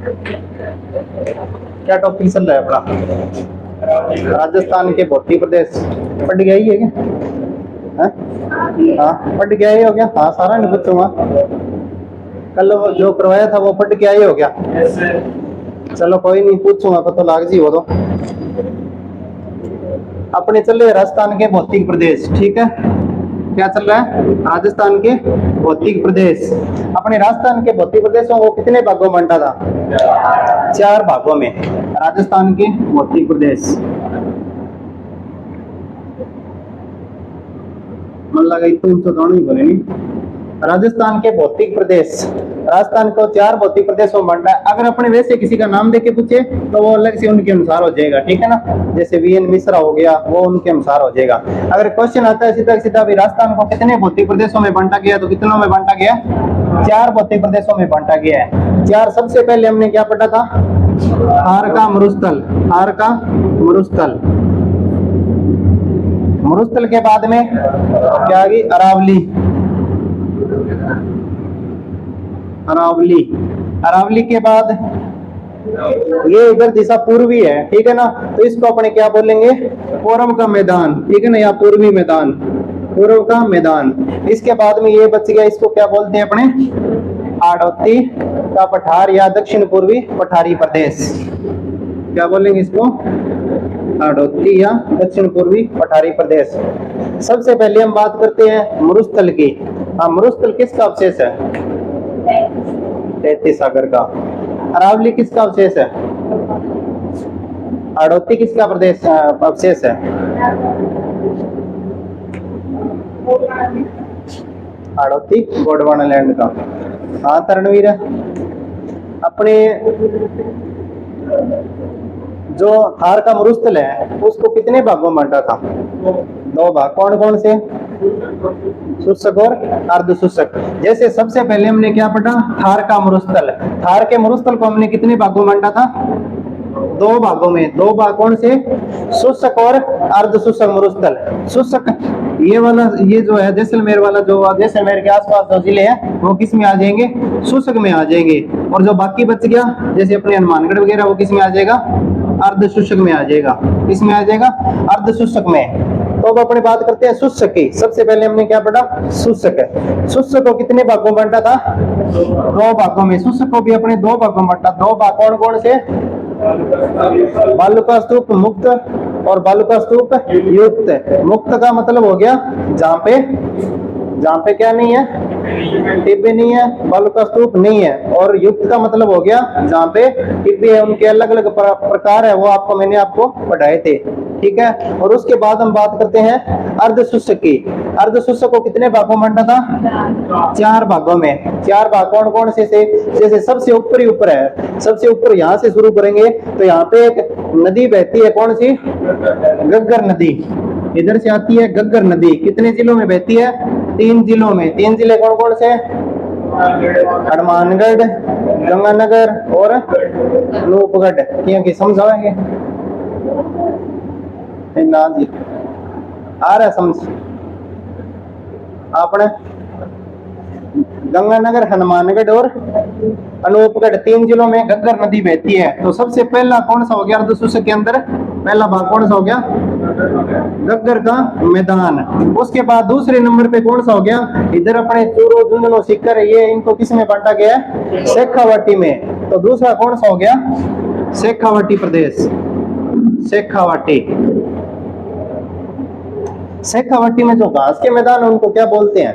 क्या टॉपिक चल रहा है अपना? राजस्थान के भौतिक प्रदेश पढ़ गया ही है क्या? हाँ पढ़ गया ही हो गया। हाँ सारा नहीं पूछूंगा, कल वो जो करवाया था वो पढ़ के आई हो गया। चलो कोई नहीं, पूछूंगा पता लाग जी वो तो। अपने चल रहे राजस्थान के भौतिक प्रदेश, ठीक है? क्या चल रहा है? राजस्थान के भौतिक प्रदेश। अपने राजस्थान के भौतिक प्रदेशों को कितने भागों में बांटा था? 4 भागों में राजस्थान के भौतिक प्रदेश। मन लगा इतना तो गाना ही बने नहीं। राजस्थान के भौतिक प्रदेश, राजस्थान को 4 भौतिक प्रदेशों में बांटा है। अगर अपने वैसे किसी का नाम देके पूछे तो वो अलग से उनके अनुसार हो जाएगा, ठीक है ना? जैसे वीएन मिश्रा हो गया, वो उनके अनुसार हो जाएगा। अगर क्वेश्चन आता है सीधा सीधा भी राजस्थान को कितने भौतिक प्रदेशों में बांटा गया, तो कितनों में बांटा गया? 4 भौतिक प्रदेशों में बांटा गया है। 4 सबसे पहले हमने क्या पढ़ा था? थार का मरुस्थल, थार का मरुस्थल। मरुस्थल के बाद में क्या आ गई? अरावली, अरावली। अरावली के बाद ये इधर दिशा पूर्वी है, ठीक है ना? तो इसको अपने क्या बोलेंगे? पूर्व का मैदान, ठीक है ना? या पूर्वी मैदान, पूर्व का मैदान। इसके बाद में ये बच गया, इसको क्या बोलते हैं अपने? हाड़ौती का पठार या दक्षिण पूर्वी पठारी प्रदेश। क्या बोलेंगे इसको? हाड़ौती या दक्षिण पूर्वी पठारी प्रदेश। सबसे पहले हम बात करते हैं मरुस्थल की। हाँ, मरुस्थल किसका अवशेष है? तैतीस सागर का। अरावली किसका अवशेष है? हाड़ौती किसका प्रदेश अवशेष है? हाड़ौती गोंडवाना लैंड का। हाँ तरणवीर, अपने जो थार का मरुस्थल है उसको कितने भागों में बांटा था? 2 भाग। कौन कौन से? शुष्क और अर्ध शुष्क। जैसे सबसे पहले हमने क्या पढ़ा? थार का मरुस्थल। थार के मरुस्थल को हमने कितने भागों में बांटा था? 2 भागों में। 2 भाग कौन से? शुष्क और अर्ध शुष्क मरुस्थल। शुष्क ये वाला, ये जो है जैसलमेर वाला, जो जैसलमेर के आसपास जो जिले हैं वो किस में आ जाएंगे? शुष्क में आ जाएंगे। और जो बाकी बच गया जैसे अपने हनुमानगढ़ वगैरह, वो किस में आ जाएगा? अर्ध शुष्क में आ जाएगा। किसमें आ जाएगा? अर्ध शुष्क में। तो अब अपने बात करते हैं शुष्क की। सबसे पहले हमने क्या पढ़ा? शुष्क। शुष्क को कितने भागों में बांटा था? 2 भागों में। शुष्क को भी अपने 2 भागों में बांटा। 2 भाग कौन कौन से? बालुका स्तूप मुक्त और बालुका स्तूप युक्त। मुक्त का मतलब हो गया जहाँ पे क्या नहीं है? टिब्बे नहीं है, बालुका स्तूप नहीं है। और युक्त का मतलब हो गया जहाँ पे टिब्बे है। उनके अलग अलग प्रकार है, वो मैंने आपको पढ़ाए थे, ठीक है? और उसके बाद हम बात करते हैं अर्ध शुष्क की। अर्ध शुष्क को कितने भागों में बांटा था? 4 भागों में। 4 भाग कौन कौन से? जैसे सबसे ऊपर ही ऊपर है, सबसे ऊपर यहाँ से शुरू करेंगे तो यहाँ पे एक नदी बहती है। कौन सी? गग्गर नदी। इधर से आती है गग्गर नदी। कितने जिलों में बहती है? 3 जिलों में। 3 जिले कौन कौन से? हनुमानगढ़, गंगानगर और अनूपगढ़। क्योंकि समझाएंगे ना जी, आ रहा है समझ? आपने गंगानगर, हनुमानगढ़ और अनूपगढ़ 3 जिलों में गग्गर नदी बहती है। तो सबसे पहला कौन सा हो गया? अर्ध शुष्क के अंदर पहला भाग कौन सा हो गया? गग्गर का मैदान। उसके बाद दूसरे नंबर पे कौन सा हो गया? इधर अपने चूरू, झुंझुनू, सीकर, ये इनको किस में बांटा गया है? शेखावाटी में। तो दूसरा कौन सा हो गया? शेखावाटी प्रदेश। शेखावाटी। शेखावाटी में जो घास के मैदान है उनको क्या बोलते हैं?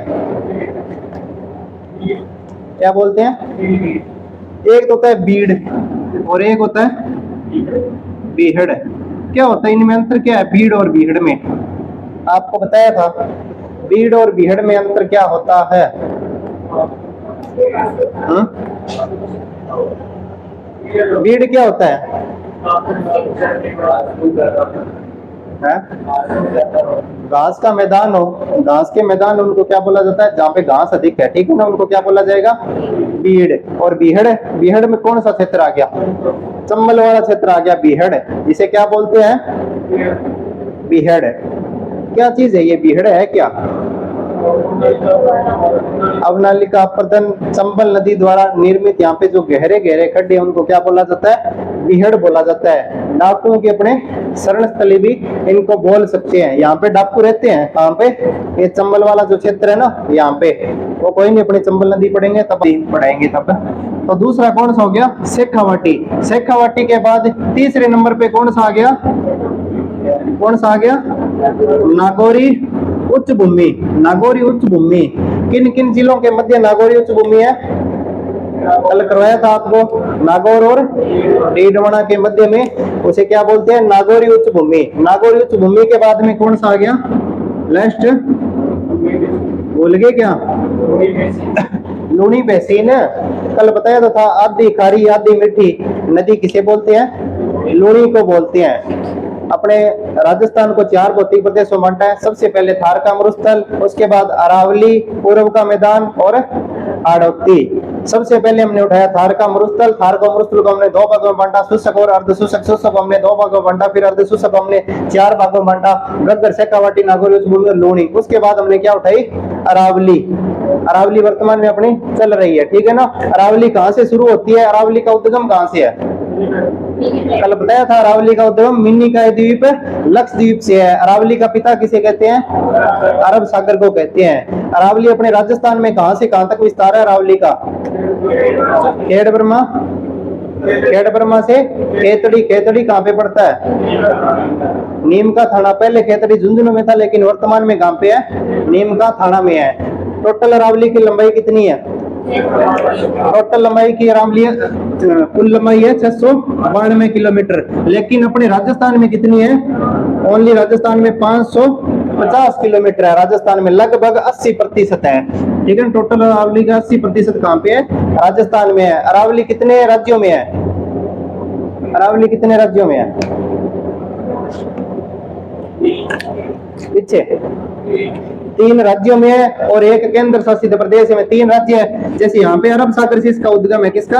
क्या बोलते हैं? एक होता है बीड़ और एक होता है बीहड़। क्या होता है इनमें अंतर? क्या है बीड़ और बीहड़ में? आपको बताया था बीड़ और बीहड़ में अंतर क्या होता है? बीड़ क्या होता है? घास का मैदान हो, घास के मैदान उनको क्या बोला जाता है? जहाँ पे घास अधिक है, ठीक है ना? उनको क्या बोला जाएगा? बीड़। और बीहड़, बीहड़ में कौन सा क्षेत्र आ गया? चंबल वाला क्षेत्र आ गया बीहड़। इसे क्या बोलते हैं? बीहड़। क्या चीज है ये? बीहड़ है क्या? अवनालिका प्रदन चंबल नदी द्वारा निर्मित यहाँ पे जो गहरे गहरे खड्डे हैं उनको क्या बोला जाता है? विहड़ बोला जाता है। डाकुओं के अपने शरण स्थली भी इनको बोल सकते हैं। यहाँ पे डाकू रहते हैं कहाँ पे? ये चंबल वाला जो क्षेत्र है ना, यहाँ पे। वो कोई नहीं, अपने चंबल नदी पढ़ेंगे तब पढ़ाएंगे तब। तो दूसरा कौन सा हो गया? शेखावाटी। शेखावाटी के बाद तीसरे नंबर पे कौन सा आ गया? कौन सा आ गया? नागौरी उच्च भूमि। नागौरी उच्च भूमि किन किन जिलों के मध्य नागौरी उच्च भूमि है? कल करवाया था आपको। नागौर और डीडवाना के मध्य में उसे क्या बोलते हैं? नागौरी उच्च भूमि। नागौरी उच्च भूमि के बाद में कौन सा आ गया? लास्ट भूल गए क्या? लूनी बेसिन। कल बताया तो था, आधी खारी आधी मीठी नदी किसे बोलते हैं? लूनी को बोलते हैं। अपने राजस्थान को 4 भौतिक प्रदेशों में बांटा है। सबसे पहले थार का मरुस्थल, उसके बाद अरावली, पूर्व का मैदान और हाड़ौती। सबसे पहले हमने उठाया थार का मरुस्थल। थार का मरुस्थल को हमने 2 भागों में बांटा, शुष्क और अर्धशुष्क। शुष्क को हमने 2 भागों में बांटा, फिर अर्धशुष्क को हमने 4 भागों में बांटा, गद्गर, शेखावाटी, नागौरी उच्च भूमि और लूनी। उसके बाद हमने क्या उठाई? अरावली। अरावली वर्तमान में अपनी चल रही है, ठीक है ना। अरावली कहाँ से शुरू होती है? अरावली का उद्गम कहाँ से है? कल बताया था, अरावली का उद्गम मिन्निकॉय द्वीप, लक्षद्वीप से है। अरावली का पिता किसे कहते हैं? अरब सागर को कहते हैं। अरावली अपने राजस्थान में कहां से कहां तक विस्तार है अरावली का? खेड़ ब्रह्मा से खेतड़ी। खेतड़ी कहाँ पे पड़ता है? नीम का थाना। पहले खेतड़ी झुंझुनू में था, लेकिन वर्तमान में कहाँ पे है? नीम का थाना में है। टोटल अरावली की लंबाई कितनी है? टोटल लंबाई की अरावली कुल लंबाई है 692 किलोमीटर। लेकिन अपने राजस्थान में कितनी है? ओनली राजस्थान में 550 किलोमीटर है। राजस्थान में लगभग 80% है, ठीक है। टोटल अरावली का 80% कहाँ पे है? राजस्थान में है। अरावली कितने राज्यों में है? अरावली कितने राज्यों में है? पीछे 3 राज्यों में है और 1 केंद्र शासित प्रदेश में। 3 राज्य है। जैसे यहाँ पे अरब सागर से इसका उद्गम है, किसका?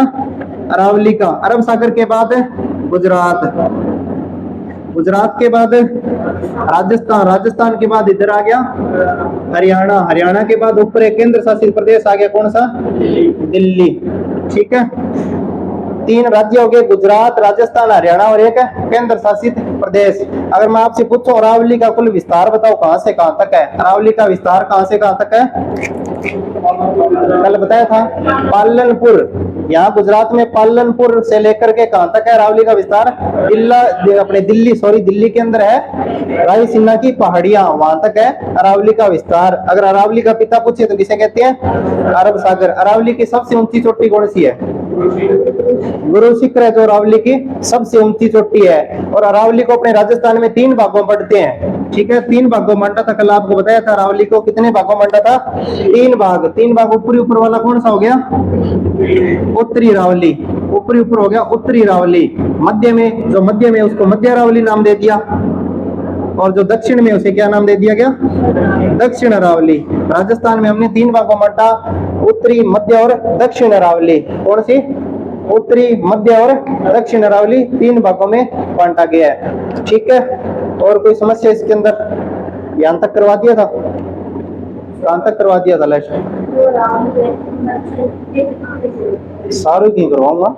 अरावली का। अरब सागर के बाद गुजरात, गुजरात के बाद राजस्थान, राजस्थान के बाद इधर आ गया हरियाणा, हरियाणा के बाद ऊपर एक केंद्र शासित प्रदेश आ गया, कौन सा? दिल्ली, ठीक है। 3 राज्य हो गए, गुजरात, राजस्थान, हरियाणा और एक केंद्र शासित प्रदेश। अगर मैं आपसे पूछूं अरावली का कुल विस्तार बताओ कहां से कहां तक है? अरावली का विस्तार कहां से कहां तक है? कल बताया था पालनपुर। यहाँ गुजरात में पालनपुर से लेकर के कहां तक है अरावली का विस्तार? दिल्ली के अंदर है रायसीना की पहाड़ियां, वहां तक है अरावली का विस्तार। अगर अरावली का पिता पूछे तो किसे कहते हैं? अरब सागर। अरावली की सबसे ऊंची चोटी कौन सी है? गुरु शिखर है, जो अरावली की सबसे ऊंची चोटी है। और अरावली को अपने राजस्थान में 3 भागों में बांटते हैं, ठीक है। 3 भागों में बांटा था, कल आपको बताया था। अरावली को कितने भागों में बांटा था? 3 भाग। 3 भाग। ऊपर वाला कौन सा हो गया? उत्तरी अरावली। ऊपर हो गया उत्तरी अरावली। मध्य में उसको मध्य अरावली नाम दे दिया, और जो दक्षिण में उसे क्या नाम दे दिया गया? दक्षिण अरावली। राजस्थान में हमने 3 भागों में बांटा, उत्तरी, मध्य और दक्षिण अरावली। कौन सी? उत्तरी, मध्य और दक्षिण अरावली 3 भागों में बांटा गया है, ठीक है। और कोई समस्या इसके अंदर? यहाँ तक करवा दिया था, कहां तक करवा दिया था? लास्ट सारू क्यों करवाऊंगा?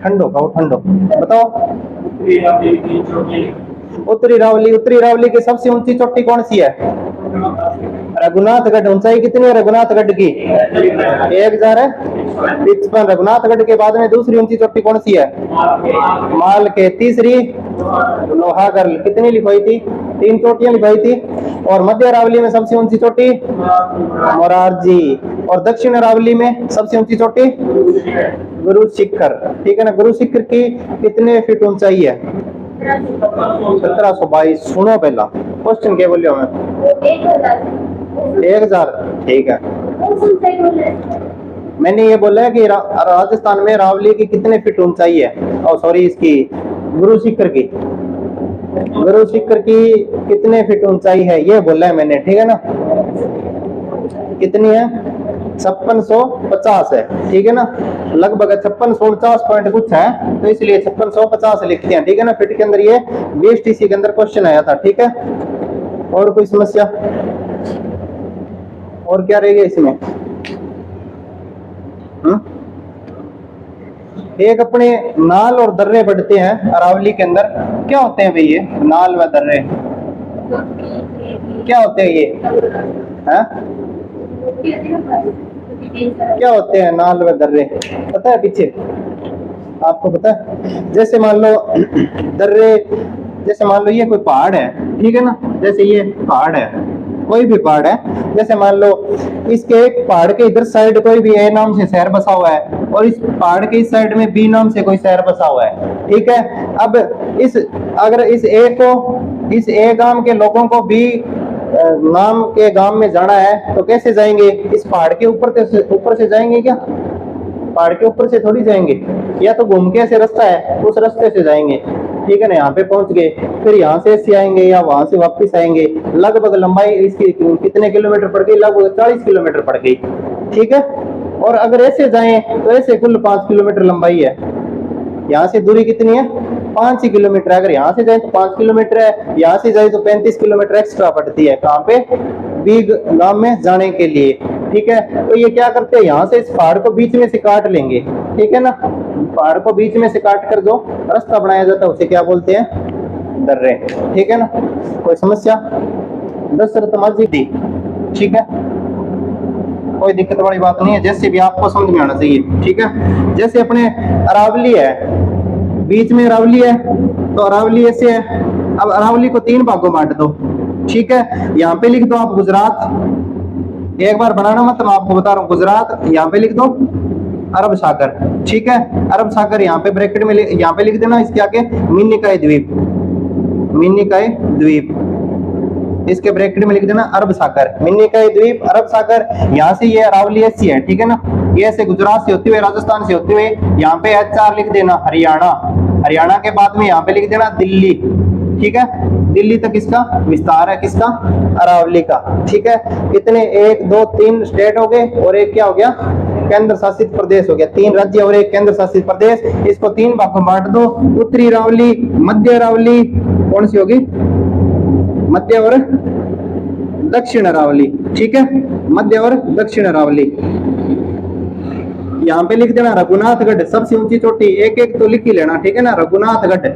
ठंडो खाओ, ठंडो। बताओ उत्तरी रावली की सबसे ऊंची चोटी कौन सी है? रघुनाथगढ़। ऊंचाई कितनी है रघुनाथगढ़ की? 1055। रघुनाथगढ़ के बाद में दूसरी ऊंची चोटी कौन सी है? माल के। तीसरी लोहागढ़। कितनी लिखवाई थी? 3 चोटियां लिखवाई थी। और मध्य अरावली में सबसे ऊंची चोटी मोरारजी। और दक्षिण अरावली में सबसे ऊंची चोटी गुरु शिखर, ठीक है ना। गुरु शिखर की कितने फीट ऊंचाई है? 1722। सुनो पहला क्वेश्चन क्या बोलियो मैं? 1000, ठीक है। मैंने ये बोला है कि राजस्थान में अरावली की कितने फीट ऊंचाई है? सॉरी, इसकी गुरु शिखर की। गुरु शिखर की कितने फीट ऊंचाई है ये बोला है मैंने, ठीक है ना। कितनी है? 5650 है, ठीक है ना। लगभग 5650 पॉइंट कुछ है, तो इसलिए 5650 लिखते हैं, ठीक है ना। फिट के अंदर ये बीएसटीसी के अंदर क्वेश्चन आया था, ठीक है। और कोई समस्या? और क्या रहेगा इसमें? एक अपने नाल और दर्रे बढ़ते हैं अरावली के अंदर, क्या होते हैं भाई ये नाल व दर्रे? क्या होते हैं ये? हैं? क्या होते हैं नाल व दर्रे, पता है पीछे आपको पता है? जैसे मान लो दर्रे, जैसे मान लो ये कोई पहाड़ है, ठीक है ना, जैसे ये पहाड़ है, कोई भी पहाड़ है, जैसे मान लो इसके एक पहाड़ के इधर साइड कोई भी ए नाम से शहर बसा हुआ है और इस पहाड़ के इस साइड में बी नाम से कोई शहर बसा हुआ है, ठीक है। अब इस अगर इस ए गांव के लोगों को बी नाम के गांव में जाना है तो कैसे जाएंगे? इस पहाड़ के ऊपर से जाएंगे क्या? पहाड़ के ऊपर से थोड़ी जाएंगे, या तो घूम के ऐसे रास्ता है उस रास्ते से जाएंगे, ठीक है ना। यहाँ पे पहुंच गए, फिर यहाँ से ऐसे आएंगे या वहां से वापस आएंगे। लगभग लंबाई इसकी कितने किलोमीटर पड़ गई? लगभग 40 किलोमीटर पड़ गई, ठीक है। और अगर ऐसे जाएं तो ऐसे कुल 5 किलोमीटर लंबाई है। यहाँ से दूरी कितनी है? 5 ही किलोमीटर। अगर यहाँ से जाए तो 5 किलोमीटर है, यहाँ से जाए तो 35 किलोमीटर एक्स्ट्रा पड़ती है। कहाँ पे? बीग गांव में जाने के लिए, ठीक है। तो ये क्या करते हैं, यहाँ से इस पहाड़ को बीच में से काट लेंगे, ठीक है ना। पहाड़ को बीच में से काट कर जो रास्ता बनाया जाता है उसे क्या बोलते हैं? दर्रे, ठीक है ना। कोई समस्या? दशरथ मस्जिद, ठीक है, कोई दिक्कत वाली बात नहीं है, जैसे भी आपको समझ में आना चाहिए, ठीक है। जैसे अपने अरावली है, बीच में अरावली है, तो अरावली ऐसे है। अब अरावली को 3 भागों बांट दो, ठीक है। यहाँ पे लिख दो आप गुजरात, एक बार बनाना मत, मैं आपको बता रहा हूँ। गुजरात यहाँ पे लिख दो, अरब सागर, ठीक है। अरब सागर यहाँ पे ब्रैकेट में यहाँ पे लिख देना, इसके आगे मिनिकाय द्वीप, मिनिकाय द्वीप, इसके ब्रैकेट में लिख देना अरब सागर, मिनिकाय द्वीप, अरब सागर। यहाँ से ये अरावली ऐसी है, ठीक है ना। ये ऐसे गुजरात से होते हुए, राजस्थान से होते हुए यहाँ पे HR लिख देना हरियाणा, हरियाणा के बाद में यहाँ पे लिख देना दिल्ली, ठीक है। दिल्ली तक इसका विस्तार है, किसका? अरावली का, ठीक है। कितने? 1 2 3 स्टेट हो गए और एक क्या हो गया? केंद्र शासित प्रदेश हो गया। 3 राज्य और एक केंद्र शासित प्रदेश। इसको 3 भागों में बांट दो, उत्तरी अरावली, मध्य अरावली, कौन सी होगी? मध्य और दक्षिण अरावली, ठीक है, मध्य और दक्षिण अरावली। यहाँ पे लिख देना रघुनाथगढ़, सबसे ऊंची चोटी, एक एक तो लिख ही लेना, ठीक है ना, रघुनाथगढ़,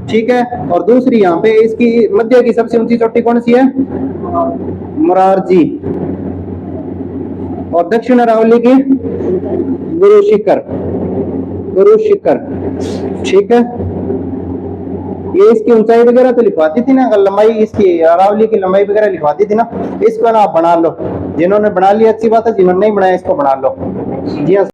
ठीक है। और दूसरी यहाँ पे इसकी मध्य की सबसे ऊंची चोटी कौन सी है? मोरारजी। और दक्षिण अरावली की गुरु शिखर, गुरु शिखर, ठीक है। ये इसकी ऊंचाई वगैरह तो लिखवाती थी ना, लंबाई इसकी अरावली की लंबाई वगैरह लिखवाती थी ना। इसको ना आप बना लो, जिन्होंने बना लिया अच्छी बात है, जिन्होंने नहीं बनाया इसको बना लो। जी हाँ।